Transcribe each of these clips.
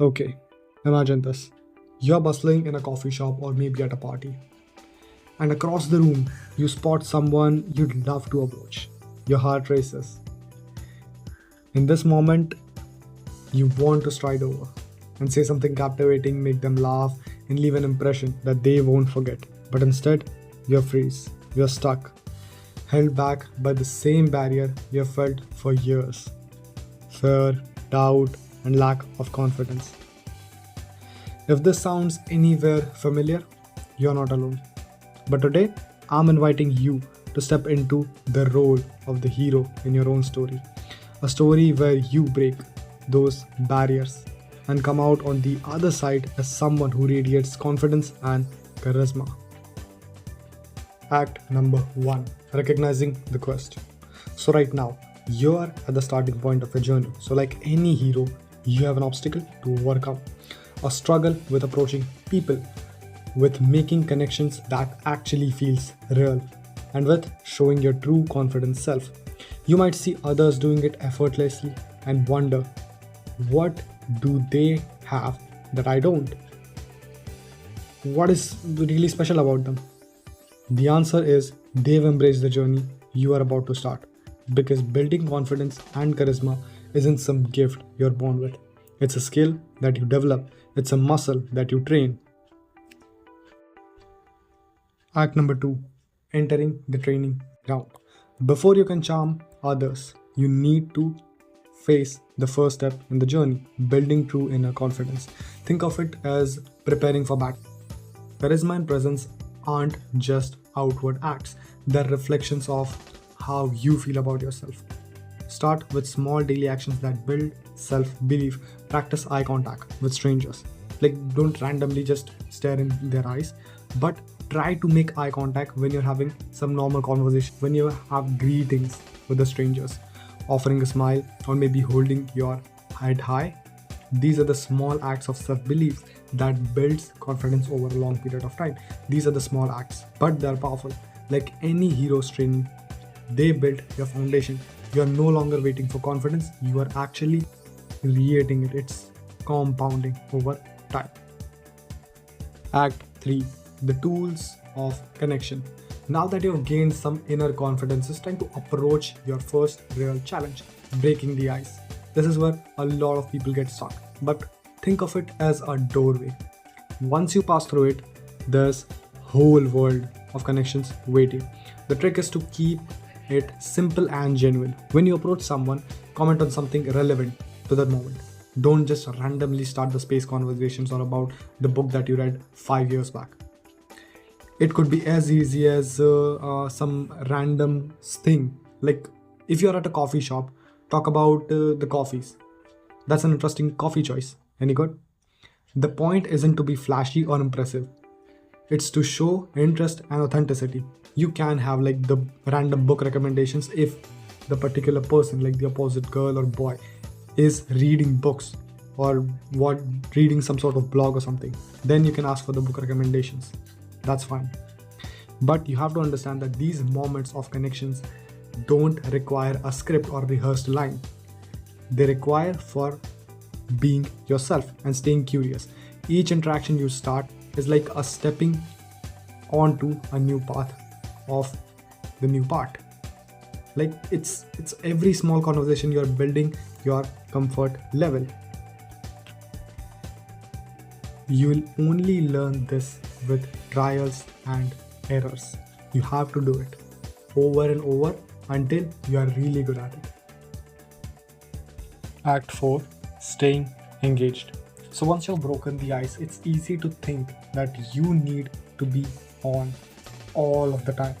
Okay, imagine this. You're bustling in a coffee shop or maybe at a party, and across the room, you spot someone you'd love to approach. Your heart races. In this moment, you want to stride over and say something captivating, make them laugh, and leave an impression that they won't forget. But instead, you're freeze. You're stuck, held back by the same barrier you've felt for years: fear, doubt, and lack of confidence. If this sounds anywhere familiar, you're not alone. But today, I'm inviting you to step into the role of the hero in your own story. A story where you break those barriers and come out on the other side as someone who radiates confidence and charisma. Act number one: recognizing the quest. So, right now, you're at the starting point of your journey. So, like any hero, you have an obstacle to overcome, a struggle with approaching people, with making connections that actually feels real, and with showing your true confident self. You might see others doing it effortlessly and wonder, what do they have that I don't? What is really special about them? The answer is they've embraced the journey you are about to start. Because building confidence and charisma isn't some gift you're born with. It's a skill that you develop, it's a muscle that you train. Act number two: entering the training ground. Before you can charm others, you need to face the first step in the journey: building true inner confidence. Think of it as preparing for battle. Charisma and presence aren't just outward acts, they're reflections of how you feel about yourself. Start with small daily actions that build self belief. Practice eye contact with strangers. Like, don't randomly just stare in their eyes, but try to make eye contact when you're having some normal conversation, when you have greetings with the strangers, offering a smile, or maybe holding your head high. These are the small acts of self-belief that builds confidence over a long period of time. These are the small acts, but they're powerful. Like any hero's training, they build your foundation. You're no longer waiting for confidence, you are actually creating it. It's compounding over time. Act 3: the tools of connection. Now that you've gained some inner confidence, it's time to approach your first real challenge: breaking the ice. This is where a lot of people get stuck, but think of it as a doorway. Once you pass through it, there's whole world of connections waiting. The trick is to keep it simple and genuine. When you approach someone, comment on something relevant to that moment. Don't just randomly start the space conversations or about the book that you read 5 years back. It could be as easy as some random thing. Like, if you're at a coffee shop, talk about the coffees. That's an interesting coffee choice. Any good? The point isn't to be flashy or impressive. It's to show interest and authenticity. You can have like the random book recommendations if the particular person, like the opposite girl or boy, is reading books or reading some sort of blog or something. Then you can ask for the book recommendations. That's fine. But you have to understand that these moments of connections don't require a script or rehearsed line. They require for being yourself and staying curious. Each interaction you start is like a stepping onto a new path of the new part. Like, it's every small conversation you're building your comfort level. You'll only learn this with trials and errors. You have to do it over and over until you are really good at it. Act 4: staying engaged. So once you've broken the ice, it's easy to think that you need to be on all of the time,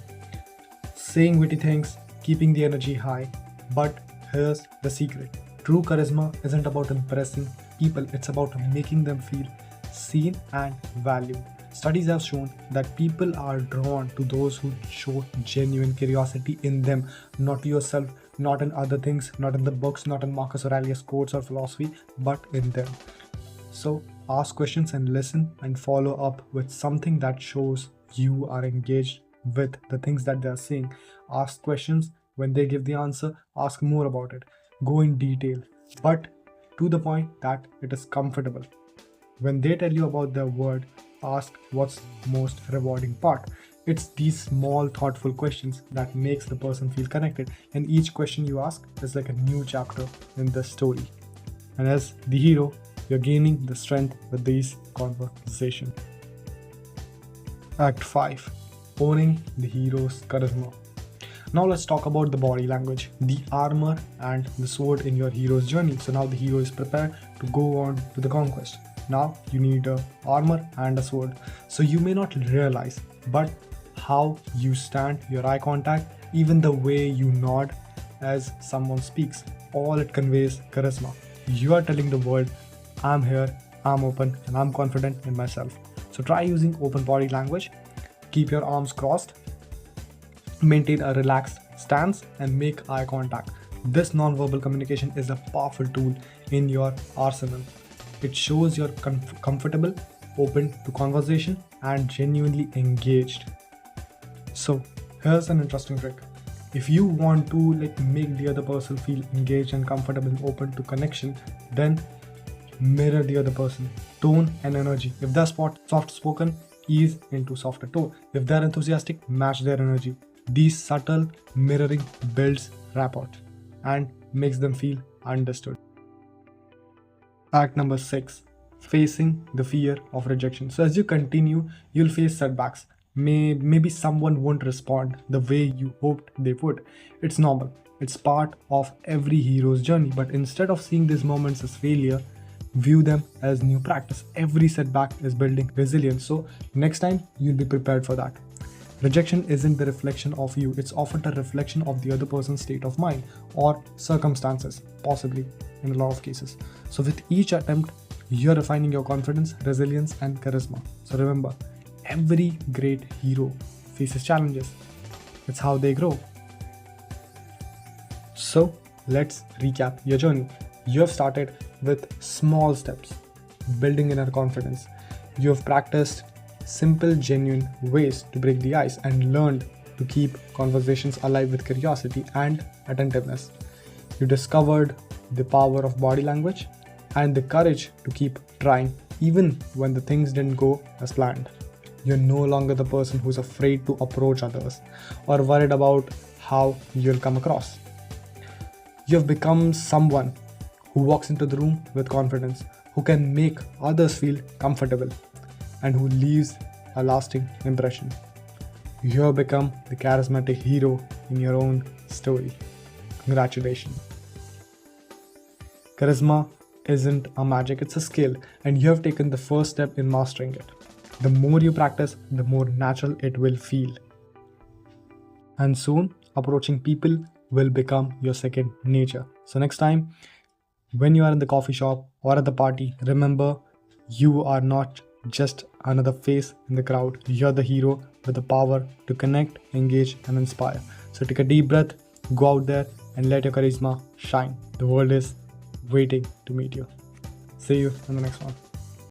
saying witty things, keeping the energy high. But here's the secret: true charisma isn't about impressing people, it's about making them feel seen and valued. Studies have shown that people are drawn to those who show genuine curiosity in them, not to yourself, not in other things, not in the books, not in Marcus Aurelius' quotes or philosophy, but in them. So ask questions and listen and follow up with something that shows you are engaged with the things that they are saying. Ask questions. When they give the answer, ask more about it. Go in detail. But to the point that it is comfortable. When they tell you about their word, ask what's most rewarding part. It's these small thoughtful questions that makes the person feel connected, and each question you ask is like a new chapter in the story. And as the hero, you're gaining the strength with these conversations. Act 5. Owning the hero's charisma. Now let's talk about the body language, the armor and the sword in your hero's journey. So now the hero is prepared to go on to the conquest. Now you need a armor and a sword. So you may not realize, but how you stand, your eye contact, even the way you nod as someone speaks, all it conveys charisma. You are telling the world, I'm here, I'm open, and I'm confident in myself. So try using open body language. Keep your arms crossed, maintain a relaxed stance, and make eye contact. This non-verbal communication is a powerful tool in your arsenal. It shows you're comfortable, open to conversation, and genuinely engaged. So here's an interesting trick. If you want to make the other person feel engaged and comfortable and open to connection, then mirror the other person, tone and energy. If they're soft spoken, ease into softer tone. If they're enthusiastic, match their energy. These subtle mirroring builds rapport and makes them feel understood. Act number 6. Facing the fear of rejection. So as you continue, you'll face setbacks. Maybe someone won't respond the way you hoped they would. It's normal. It's part of every hero's journey. But instead of seeing these moments as failure, view them as new practice. Every setback is building resilience. So next time, you'll be prepared for that. Rejection isn't the reflection of you. It's often a reflection of the other person's state of mind or circumstances, possibly in a lot of cases. So with each attempt, you're refining your confidence, resilience, and charisma. So remember, every great hero faces challenges. It's how they grow. So let's recap your journey. You have started with small steps, building inner confidence. You have practiced simple, genuine ways to break the ice and learned to keep conversations alive with curiosity and attentiveness. You discovered the power of body language and the courage to keep trying even when the things didn't go as planned. You're no longer the person who's afraid to approach others or worried about how you'll come across. You've become someone who walks into the room with confidence, who can make others feel comfortable, and who leaves a lasting impression. You have become the charismatic hero in your own story. Congratulations. Charisma isn't a magic, it's a skill, and you have taken the first step in mastering it. The more you practice, the more natural it will feel. And soon, approaching people will become your second nature. So next time, when you are in the coffee shop or at the party, remember, you are not just another face in the crowd. You're the hero with the power to connect, engage, and inspire. So take a deep breath, go out there, and let your charisma shine. The world is waiting to meet you. See you in the next one.